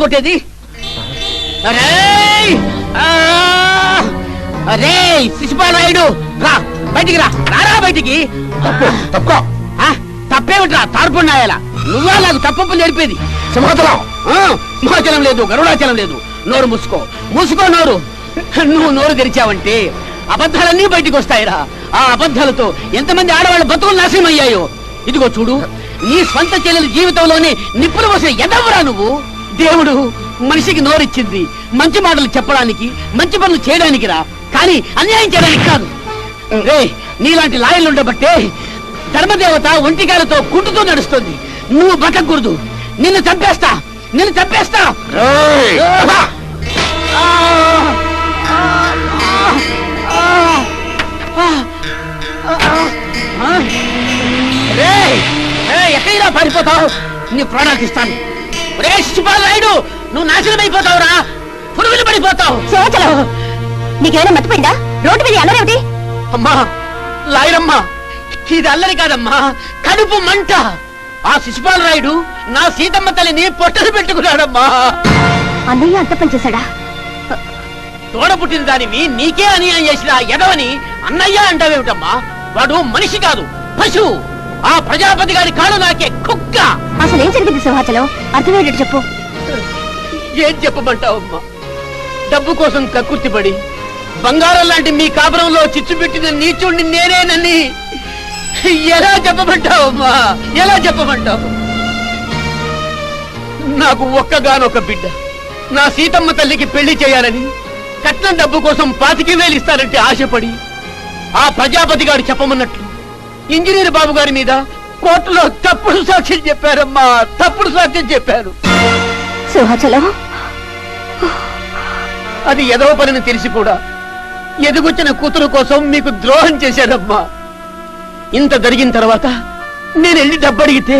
కొట్టేది? అరే శిశుపాలరాయుడు, రా బయటికి, రారా బయటికి. తప్పేమిట్రా తార్పున్నాయాలా? నువ్వా నాకు తప్పప్పుడు నేర్పేది? సింహాచలం లేదు, గరుడాచలం లేదు. నోరు మూసుకో నోరు. నువ్వు నోరు తెరిచావంటే అబద్ధాలన్నీ బయటికి వస్తాయిరా. ఆ అబద్ధాలతో ఎంతమంది ఆడవాళ్ళ బతుకులు నాశనం అయ్యాయో. ఇదిగో చూడు, నీ స్వంత చెల్లెల జీవితంలోనే నిప్పులు పోసిన ఎదవరా నువ్వు. దేవుడు మనిషికి నోరిచ్చింది మంచి మాటలు చెప్పడానికి, మంచి పనులు చేయడానికి రా, కానీ అన్యాయం చేయడానికి కాదు. రే, నీలాంటి లాయర్లు ఉండబట్టే ధర్మదేవత ఒంటికాలతో కుంటుతూ నడుస్తుంది. నువ్వు బతకూడదు. నిన్ను చంపేస్తా. ఎక్కడిరా పారిపోతావు? నీ ప్రాణాలు తీస్తాను. రే శిశుపాలరాయుడు, నువ్వు నాశనం అయిపోతావురా, పురుగులు పడిపోతావు. నీకేమైనా మర్చిపోయిందా? రోడ్డు మీద అల్లరేమిటి? అమ్మా లాయరమ్మా, ఇది అల్లరి కాదమ్మా, కడుపు మంట. ఆ శిశుపాలరాయుడు నా సీతమ్మ తల్లిని పొట్టలు పెట్టుకున్నాడమ్మా. అన్నయ్య అంత పని చేశాడా? తోడ పుట్టిన దానివి నీకే అన్యాయం చేసిన ఎదవని అన్నయ్య అంటావేమిటమ్మా? వాడు మనిషి కాదు, పశువు. ఆ ప్రజాపతి గారి కాడు నాకే కుక్క. అసలు ఏం జరిగింది సింహాచలం? అర్థమయ్యేటట్టు చెప్పు. ఏం చెప్పమంటావమ్మా? డబ్బు కోసం కక్కుర్తిపడి బంగారం లాంటి మీ కాపురంలో చిచ్చు పెట్టిన నీచుడిని నేనేనని ఎలా చెప్పమంటావమ్మా? ఎలా చెప్పమంటావు? నాకు ఒక్కగానొక్క బిడ్డ, నా సీతమ్మ తల్లికి పెళ్లి చేయాలని కట్నం డబ్బు కోసం 25,000 ఇస్తారంటే ఆశపడి ఆ ప్రజాపతి గారు చెప్పమన్నట్లు ఇంజనీర్ బాబు గారి మీద కోర్టులో తప్పుడు సాక్ష్యం చెప్పారమ్మా, తప్పుడు సాక్ష్యం చెప్పారు. సింహాచలం, అది ఎదవ పనిని తెలిసి కూడా ఎదుగొచ్చిన కూతురు కోసం మీకు ద్రోహం చేశారమ్మా. ఇంత జరిగిన తర్వాత నేను వెళ్ళి డబ్బడిగితే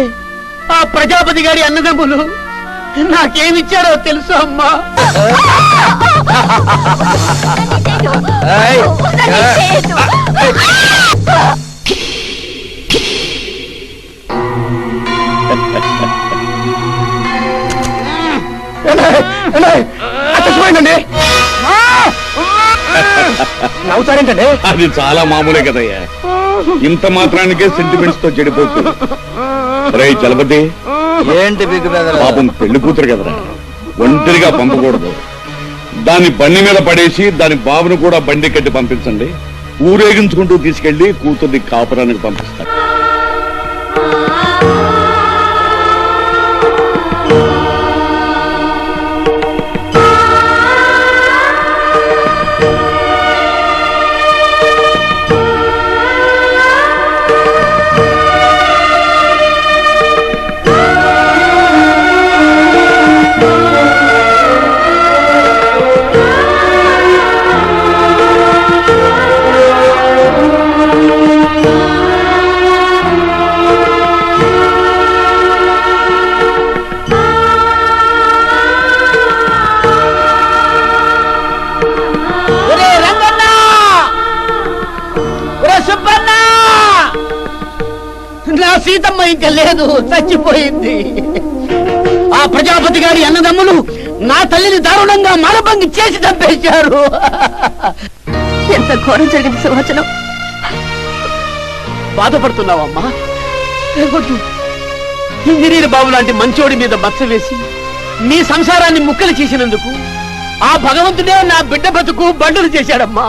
ఆ ప్రజాపతి గారి అన్నదమ్ములు నాకేమిచ్చారో తెలుసా అమ్మా? నవ్వుతారేంటండి? అది చాలా మామూలే కదయ్యా, ఇంత మాత్రానికే సెంటిమెంట్స్ తో చెడిపోతుంది. రే చలపతి, ఏంటి పాపం పెళ్లి కూతురు కదరా, ఒంటరిగా పంపకూడదు. దాన్ని బండి మీద పడేసి దాని బాబును కూడా బండి కట్టి పంపించండి. ఊరేగించుకుంటూ తీసుకెళ్లి కూతుర్ని కాపురానికి పంపిస్తాడు. సీతమ్మ ఇంకా లేదు, చచ్చిపోయింది. ఆ ప్రజాపతి గారి అన్నదమ్ములు నా తల్లిని దారుణంగా మరబంగి చేసి చంపేశారు. ఎంత ఘోరం జరిగింది సింహాచలం. బాధపడుతున్నావమ్మా? ఇంజనీర్ బాబు లాంటి మంచోడి మీద మచ్చ వేసి మీ సంసారాన్ని ముక్కలు చేసినందుకు ఆ భగవంతుడే నా బిడ్డ బతుకు బండలు చేశాడమ్మా.